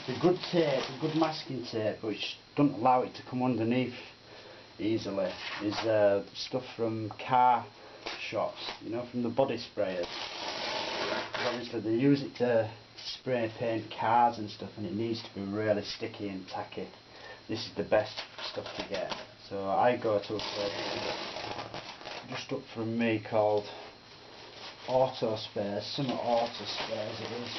a good tape, a good masking tape, which doesn't allow it to come underneath easily, is stuff from car shops, you know, from the body sprayers. Obviously they use it to spray paint cars and stuff, and it needs to be really sticky and tacky. This is the best stuff to get. So I go to a place just up from me called Auto Spares, Summit Auto Spares it is.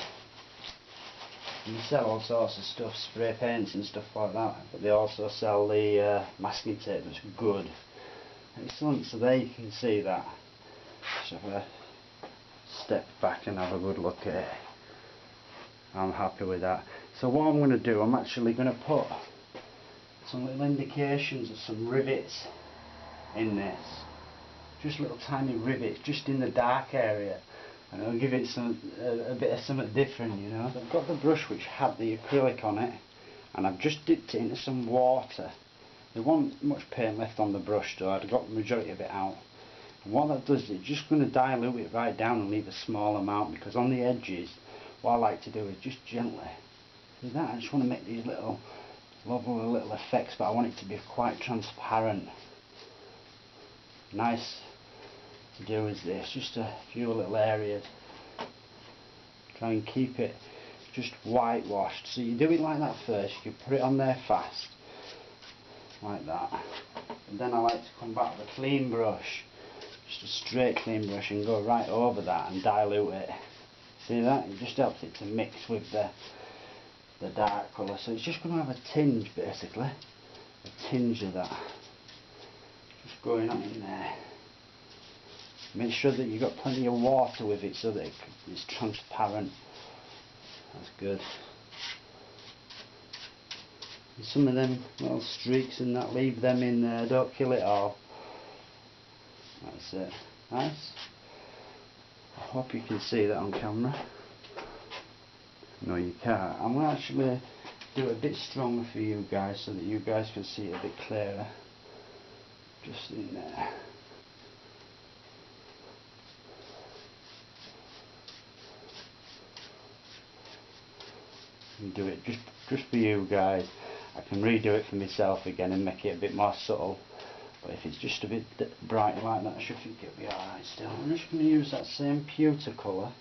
And they sell all sorts of stuff, spray paints and stuff like that, but they also sell the masking tape that's good. Excellent, so there you can see that. So if I step back and have a good look at it, I'm happy with that. So what I'm going to do, I'm actually going to put some little indications of some rivets in this. Just little tiny rivets, just in the dark area. And it'll give it a bit of something different, you know. So I've got the brush which had the acrylic on it, and I've just dipped it into some water. There wasn't much paint left on the brush, so I'd got the majority of it out. And what that does is it's just going to dilute it right down and leave a small amount, because on the edges, what I like to do is just gently. See that? I just want to make these little lovely little effects, but I want it to be quite transparent. Nice to do is this, just a few little areas. Try and keep it just whitewashed. So you do it like that first, you put it on there fast, like that. And then I like to come back with a clean brush, just a straight clean brush, and go right over that and dilute it. See that? It just helps it to mix with the dark colour. So it's just going to have a tinge basically, a tinge of that. Just going on in there. Make sure that you've got plenty of water with it so that it's transparent. That's good. And some of them little streaks and that, leave them in there, don't kill it all. That's it. Nice. I hope you can see that on camera. No, you can't. I'm going to actually do it a bit stronger for you guys so that you guys can see it a bit clearer. Just in there. And do it just for you guys. I can redo it for myself again and make it a bit more subtle. But if it's just a bit bright like that, I should think it'll be alright still. I'm just going to use that same pewter colour,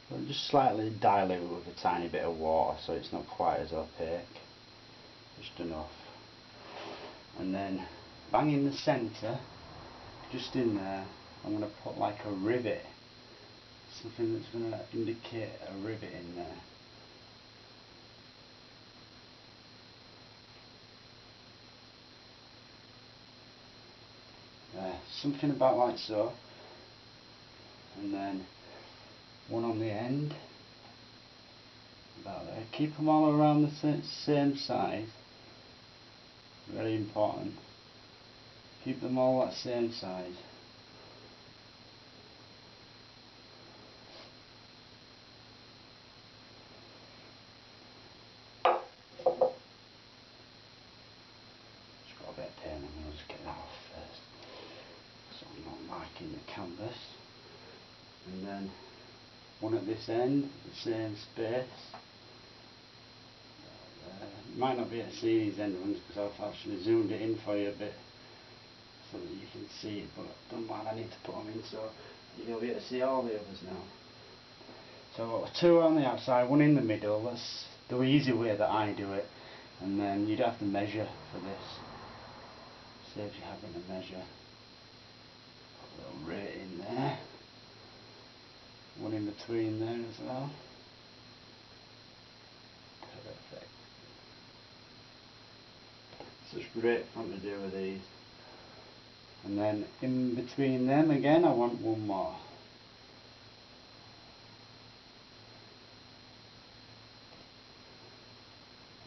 but just slightly dilute it with a tiny bit of water so it's not quite as opaque. Just enough. And then bang in the centre, just in there, I'm going to put like a rivet. Something that's going to indicate a rivet in there. Something about like so, and then one on the end, about there. Keep them all around the same size, very important. Keep them all that same size. Just got a bit of paint, I'm going to just get that off first, so I'm not marking the canvas. And then one at this end, the same space. You might not be able to see these end ones because I've actually zoomed it in for you a bit so that you can see it, but don't mind, I need to put them in so you'll be able to see all the others now. So two on the outside, one in the middle. That's the easy way that I do it, and then you don't have to measure for this. Saves you having to measure. Put a little rate in there. One in between there as well. Perfect. So it's great fun to do with these. And then in between them again I want one more.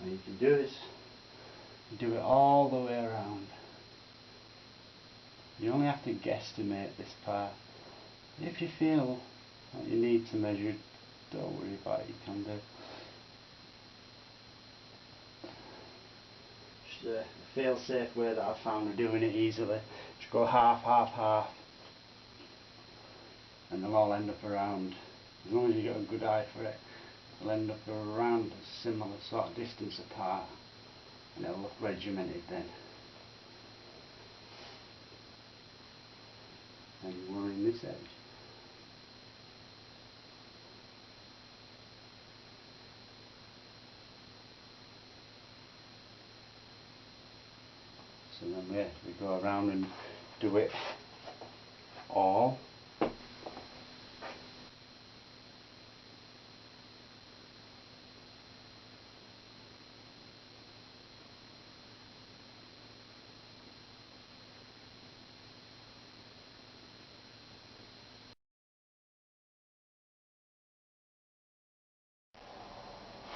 And you can do this, you do it all the way around. You only have to guesstimate this part. If you feel that you need to measure, don't worry about it, you can do. Just a fail-safe way that I've found of doing it easily. Just go half, half, half, and they'll all end up around. As long as you've got a good eye for it. will end up around a similar sort of distance apart, and it'll look regimented then. And we're in this edge. So then we go around and do it all.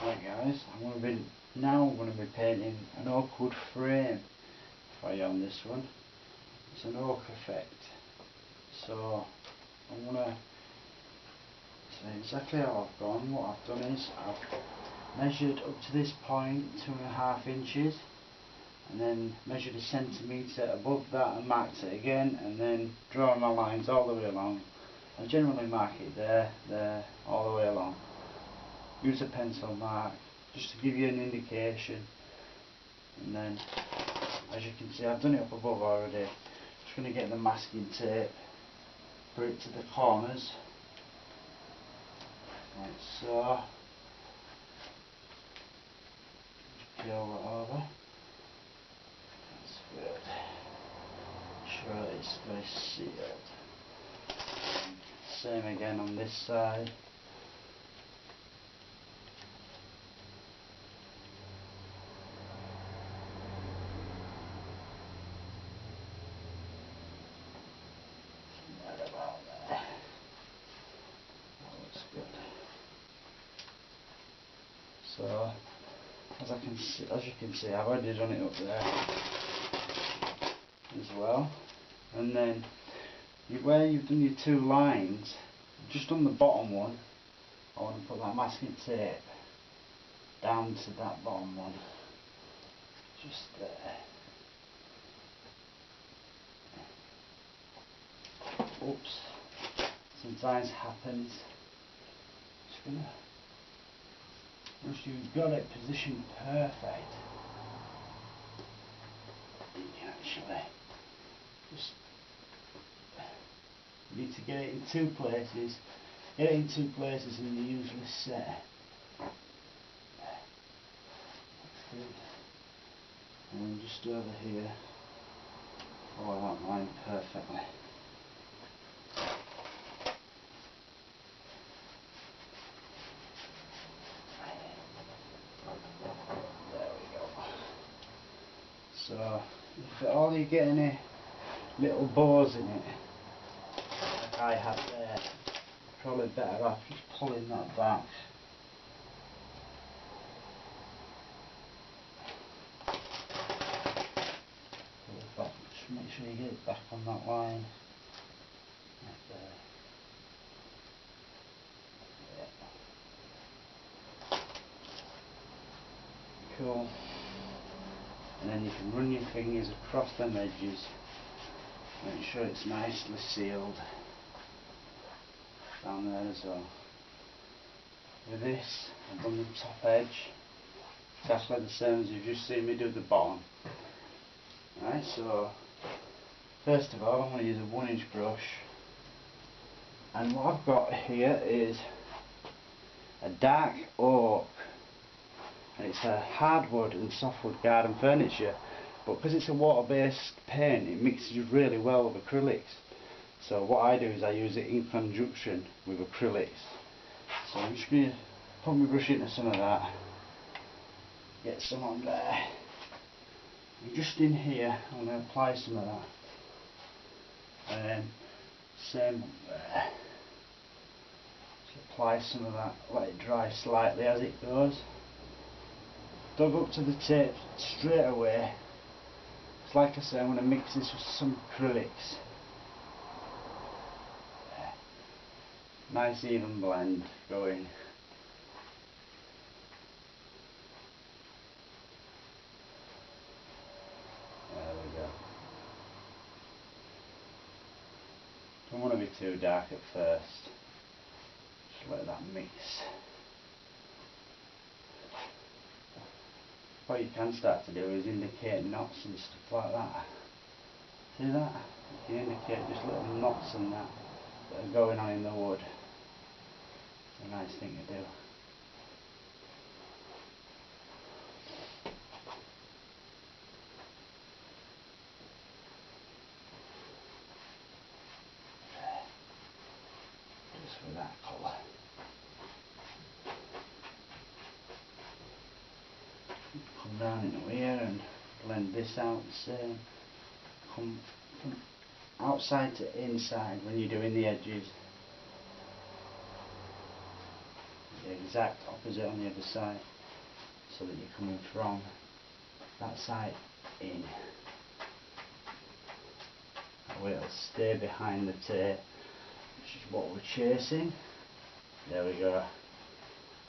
Right guys, now I'm going to be painting an oak wood frame for you on this one. It's an oak effect. So I'm going to say exactly how I've gone. What I've done is I've measured up to this point 2.5 inches, and then measured a centimetre above that and marked it again, and then drawn my lines all the way along. I generally mark it there, all the way along. Use a pencil mark just to give you an indication, and then as you can see I've done it up above already. Just going to get the masking tape, put it to the corners like so, peel it over. That's good. Sure it's very sealed. Same again on this side. Right about there. That looks good. So as you can see, I've already done it up there as well. And then where you've done your 2 lines, just on the bottom one, I want to put that masking tape down to that bottom one, just there. Oops, sometimes happens. Just gonna, once you've got it positioned perfect, you can actually just, you need to get it in 2 places. Get it in 2 places and you usually set. And then just over here, follow that line perfectly. There we go. So if at all you get any little bows in it, like I have there, probably better off just pulling that back. Pull it back. Just make sure you get it back on that line. Right there. Yeah. Cool. And then you can run your fingers across them edges. Make sure it's nicely sealed down there as well. With this, I've done the top edge, exactly the same as you've just seen me do the bottom. Right, so first of all I'm going to use a 1-inch brush, and what I've got here is a dark oak, and it's a hardwood and softwood garden furniture, but because it's a water based paint it mixes really well with acrylics. So what I do is I use it in conjunction with acrylics. So I'm just going to put my brush into some of that, get some on there, and just in here I'm going to apply some of that, and then same up there, just apply some of that, let it dry slightly as it goes. Don't go up to the tape straight away. It's like I say, I'm going to mix this with some acrylics. Nice even blend going. There we go. Don't want to be too dark at first. Just let that mix. what you can start to do is indicate knots and stuff like that. See that? You can indicate just little knots and that are going on in the wood. It's a nice thing to do. Just with that colour. Come down into here and blend this out the same. Come from outside to inside when you're doing the edges. The exact opposite on the other side, so that you're coming from that side in. That way it'll stay behind the tape, which is what we're chasing. There we go.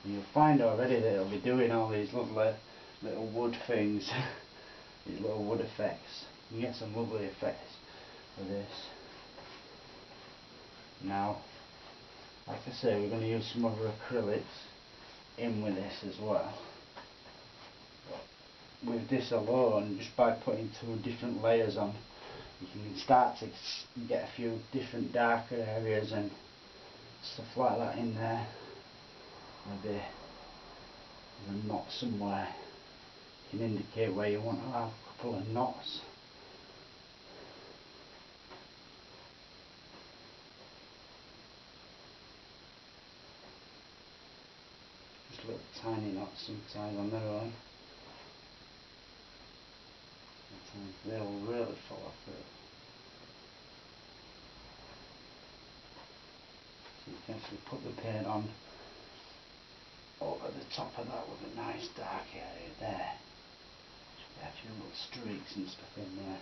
And you'll find already that it'll be doing all these lovely little wood things, these little wood effects. You get some lovely effects with this. Now, like I say, we're going to use some other acrylics in with this as well. But with this alone, just by putting 2 different layers on, you can start to get a few different darker areas and stuff like that in there. Maybe there's a knot somewhere. You can indicate where you want to have a couple of knots. Just little tiny knots sometimes on their own. Sometimes they'll really follow through. So you can actually put the paint on over the top of that with a nice dark area there. Just get a few little streaks and stuff in there.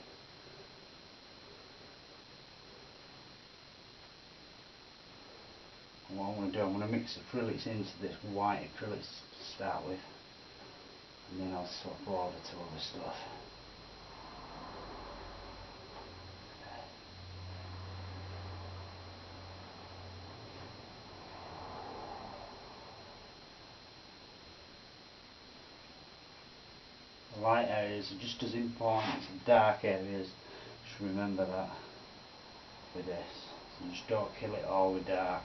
And what I'm going to do, I'm going to mix acrylics into this white acrylics to start with, and then I'll swap over to other stuff. The light areas are just as important as the dark areas. Just remember that with this. So just don't kill it all with dark.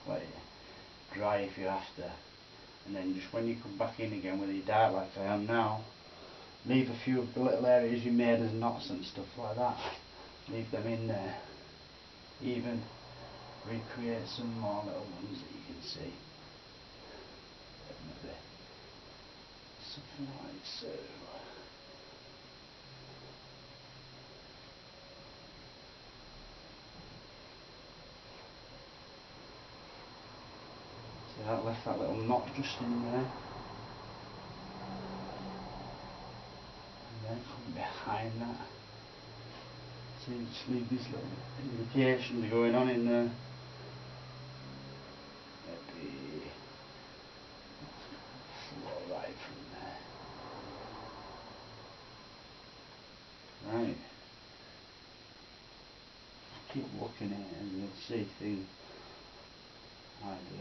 Let it dry if you have to, and then just when you come back in again with your dark like I am now, leave a few of the little areas you made as knots and stuff like that, leave them in there. Even recreate some more little ones that you can see. Maybe something like so. See, that left that little knot just in there. And then come behind that. So you just leave these little indications going on in there. Maybe flow right from there. Right. Keep looking at it and you'll see things I do.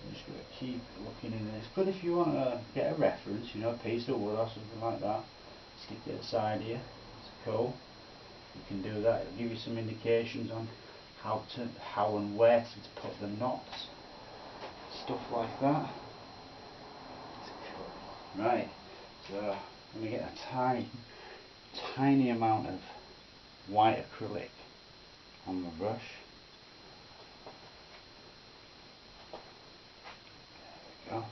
I'm just going to keep looking in there. It's good if you want to get a reference, you know, a piece of wood or something like that. Stick it aside here. It's cool. You can do that. It'll give you some indications on how and where to put the knots. Stuff like that. It's cool. Right. So I'm going to get a tiny amount of white acrylic on the brush. There we go.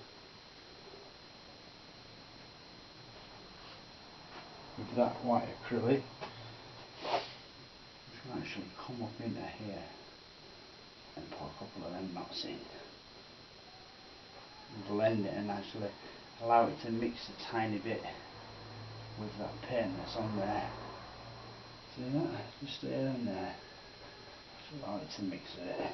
With that white acrylic, you can actually come up into here and put a couple of them knots in. And blend it and actually allow it to mix a tiny bit with that paint that's on there. See that? Just there and there. Just allow it to mix with it.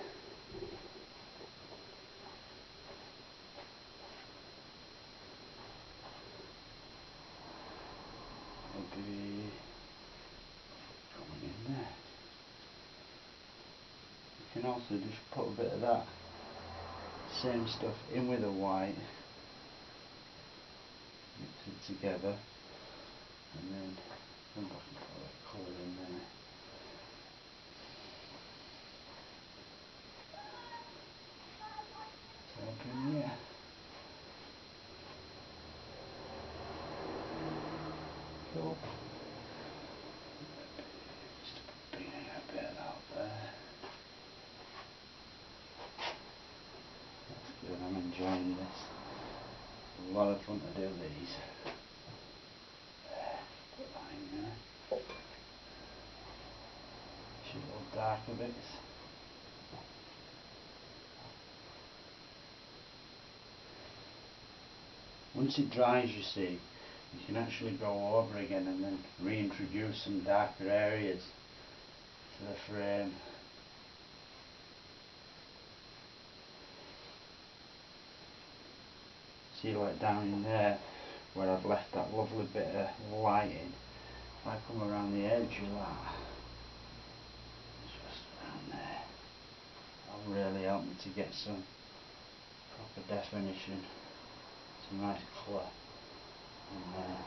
It'll be going in there. You can also just put a bit of that same stuff in with the white it together, and then come back and put that colour in there. So up in here. Cool. Just bring a bit out there. That's good, I'm enjoying this. A lot of fun to do these. Put that in there. Should look darker bits. Once it dries, you see, you can actually go over again and then reintroduce some darker areas to the frame. See, like down in there where I've left that lovely bit of lighting, if I come around the edge of that, just around there, that'll really help me to get some proper definition, some nice colour in there.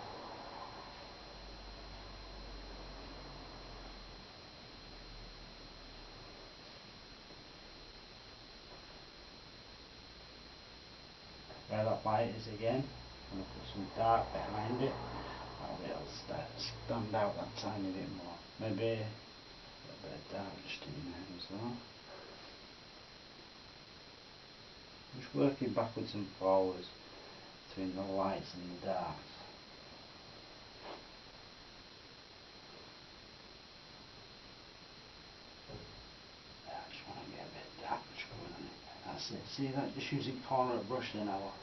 Where that light is again, I'm going to put some dark behind it. That'll be able to stand out that tiny bit more. Maybe a little bit of dark just in there as well. Just working backwards and forwards between the lights and the darks. I just want to get a bit of darkness going on it. That's it. See that? Just using corner of brush then I'll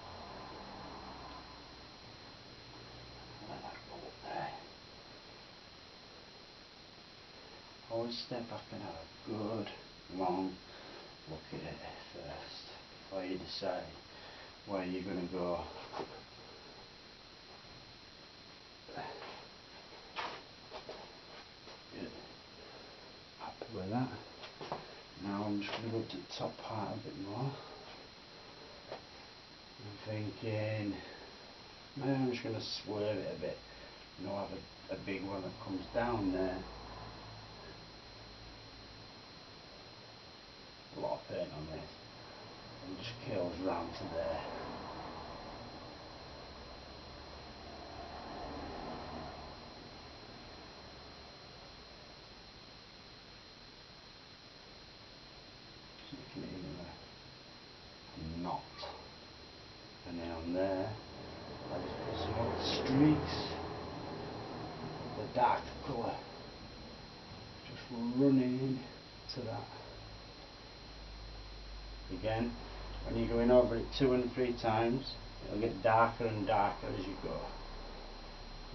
let that go up there. Always step back and have a good long look at it first before you decide where you're going to go. Good. Happy with that. Now I'm just going to go to the top part a bit more. I'm thinking, maybe I'm just going to swerve it a bit. You know, have a big one that comes down there. A lot of paint on this. And just curls round to there. So you can even a knot. And then on there, I just put some little streaks of the dark colour. Just running to that. Again, when you're going over it 2 and 3 times, it'll get darker and darker as you go.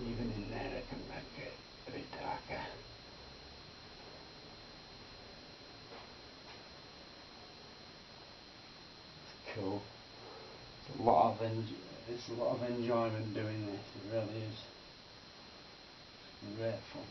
Even in there I can make it a bit darker. It's cool. It's a lot of enjoyment doing this. It really is. It's great fun.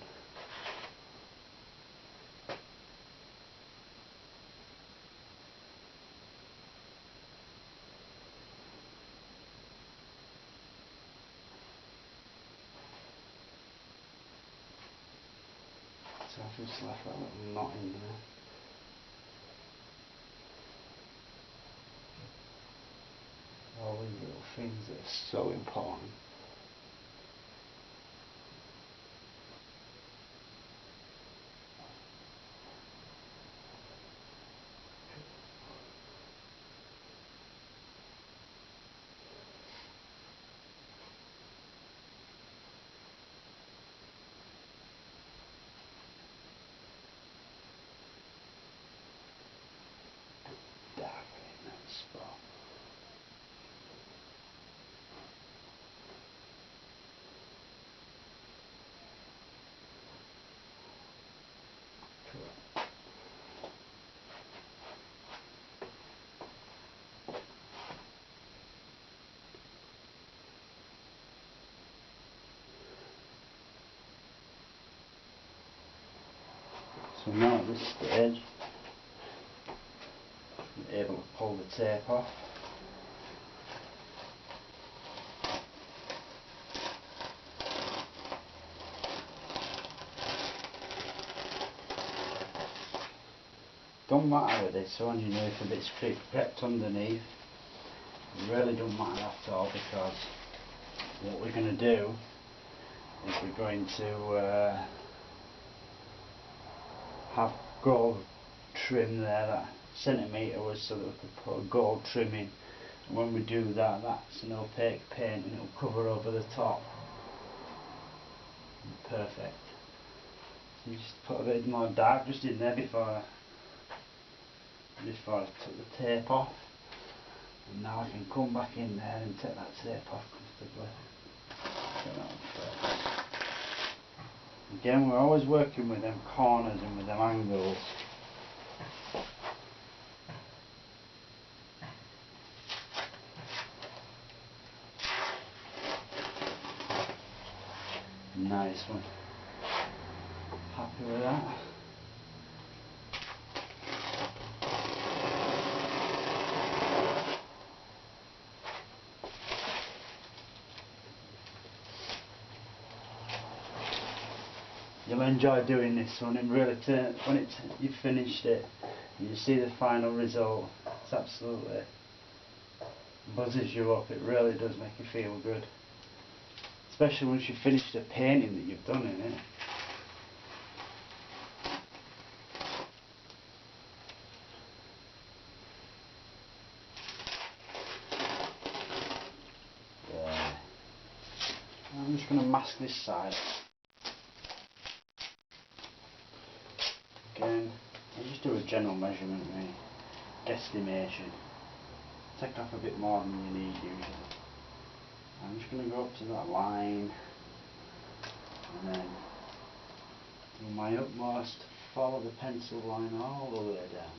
So I've just left that little knot in there. All these little things that are so important. Darker in that spot. Cool. So now at this stage, I'm able to pull the tape off. don't matter with this one, you know, if a bit's crept underneath, it really don't matter at all, because what we're going to do is we're going to have gold trim there, that centimetre was so that we could put a gold trim in, and when we do that, that's an opaque paint and it'll cover over the top. Perfect. So you just put a bit more dark just in there before I took the tape off, and now I can come back in there and take that tape off comfortably. Again, we're always working with them corners and with them angles. Nice one. Happy with that? You'll enjoy doing this one. It really when you've finished it and you see the final result, it's absolutely buzzes you up. It really does make you feel good, especially once you've finished the painting that you've done in it. There. I'm just going to mask this side. Again, I just do a general measurement, really, guesstimation. Take off a bit more than you need usually. I'm just going to go up to that line and then do my utmost to follow the pencil line all the way down.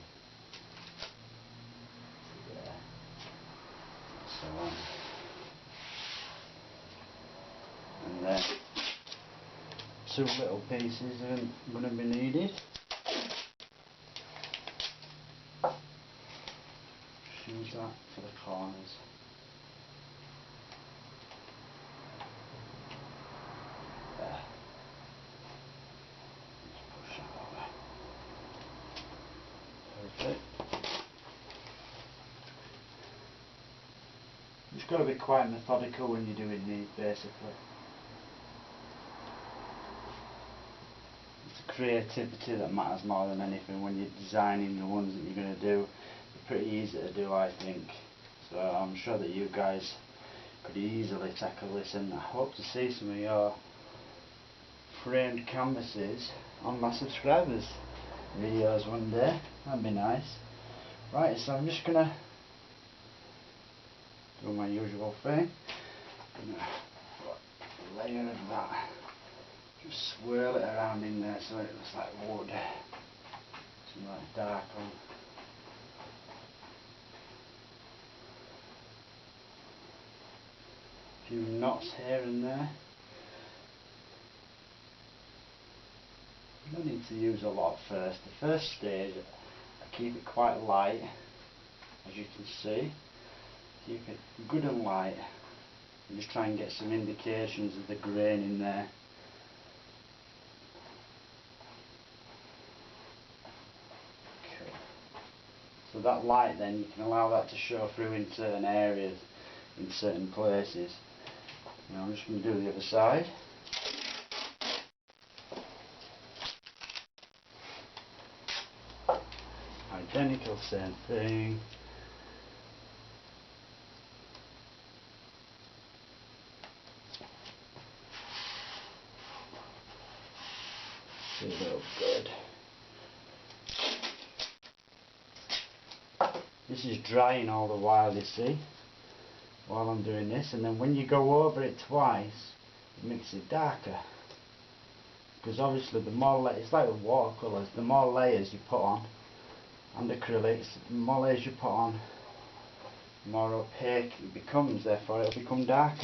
There. So on. And then 2 little pieces are going to be needed. Use that for the corners. There. Just push that over. Perfect. You've just got to be quite methodical when you're doing these, basically. It's the creativity that matters more than anything when you're designing the ones that you're going to do. Pretty easy to do, I think, so I'm sure that you guys could easily tackle this, and I hope to see some of your framed canvases on my subscribers videos one day. That'd be nice. Right, so I'm just gonna do my usual thing. Put a layer of that, just swirl it around in there so it looks like wood, some like dark on. Few knots here and there. You don't need to use a lot first. The first stage I keep it quite light, as you can see. Keep it good and light and just try and get some indications of the grain in there. Cool. So that light, then you can allow that to show through in certain areas, in certain places. Now I'm just going to do the other side. Identical, same thing. See if it'll good. This is drying all the while, you see, while I'm doing this, and then when you go over it twice, it makes it darker. Because obviously the more it's like with watercolours, the more layers you put on, and acrylics, the more layers you put on, the more opaque it becomes, therefore it'll become darker.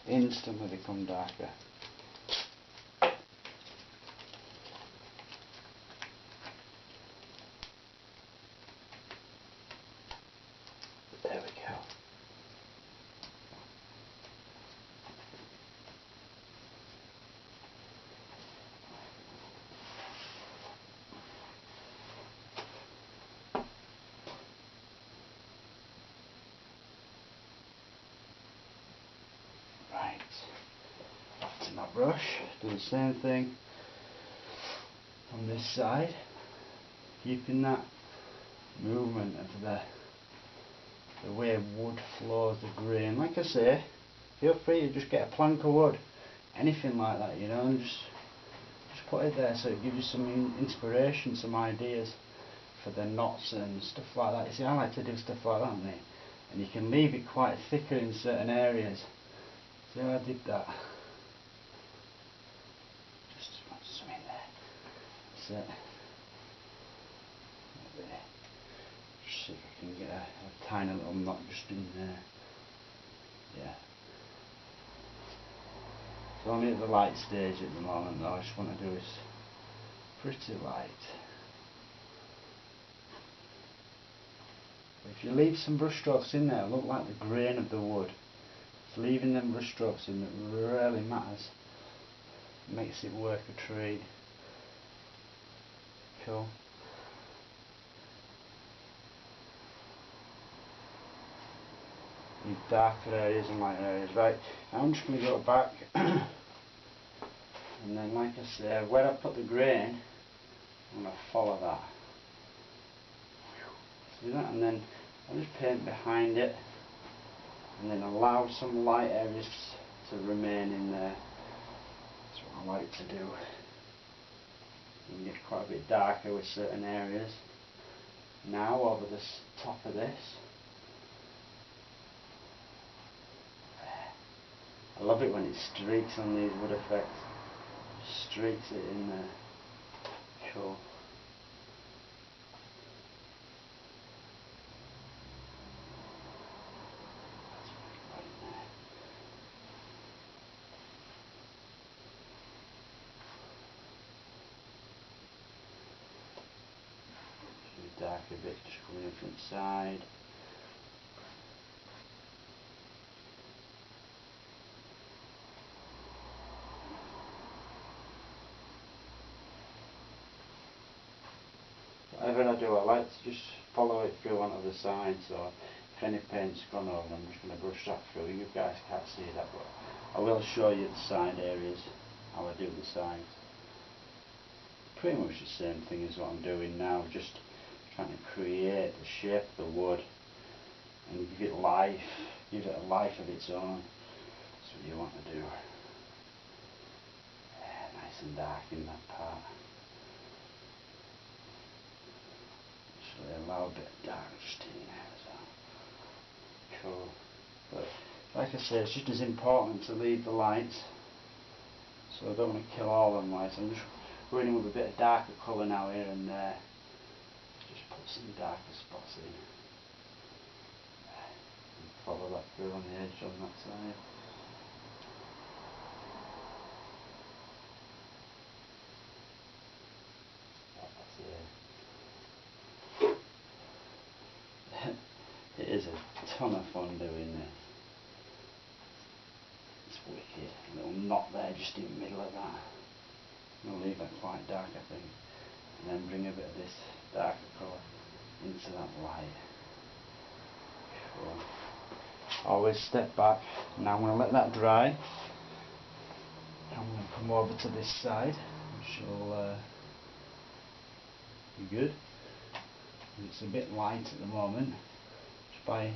Instantly become darker. There we go. brush, do the same thing on this side, keeping that movement of the way wood flows, the grain. Like I say, feel free to just get a plank of wood, anything like that, you know, and just put it there so it gives you some inspiration, some ideas for the knots and stuff like that. You see, I like to do stuff like that, mate. And you can leave it quite thicker in certain areas. See how I did that? Just want some in there. That's it. There. Just see if I can get a tiny little knot just in there. Yeah. It's only at the light stage at the moment though. I just want to do is pretty light. If you leave some brush strokes in there, look like the grain of the wood. It's leaving them brush strokes in that really matters. It makes it work a treat. Cool. Need darker areas and lighter areas. Right, I'm just going to go back and then, like I said, where I put the grain, I'm going to follow that. See that? And then I'll just paint behind it and then allow some light areas to remain in there. That's what I like to do. You can get quite a bit darker with certain areas. Now over the top of this, I love it when it streaks on these wood effects. Streaks it in there. Cool. Darker bit just coming in from the side. Whatever I do, I like to just follow it through onto the side, so if any paint's gone over, I'm just going to brush that through. You guys can't see that, but I will show you the side areas, how I do the sides. Pretty much the same thing as what I'm doing now, just trying to create the shape of the wood and give it life, give it a life of its own. That's what you want to do. Yeah, nice and dark in that part. So allow a bit of dark just in there as well. Cool. But like I say, it's just as important to leave the lights. So I don't want to kill all them lights. I'm just going in with a bit of darker colour now here and there. Just put some darker spots in. And follow that through on the edge on that side. It is a ton of fun doing this. It's wicked. A little knot there just in the middle of that. I'll leave that quite dark, I think. And then bring a bit of this darker colour into that light. Cool. Always step back. Now I'm going to let that dry. I'm going to come over to this side, which will be good. It's a bit light at the moment. Just by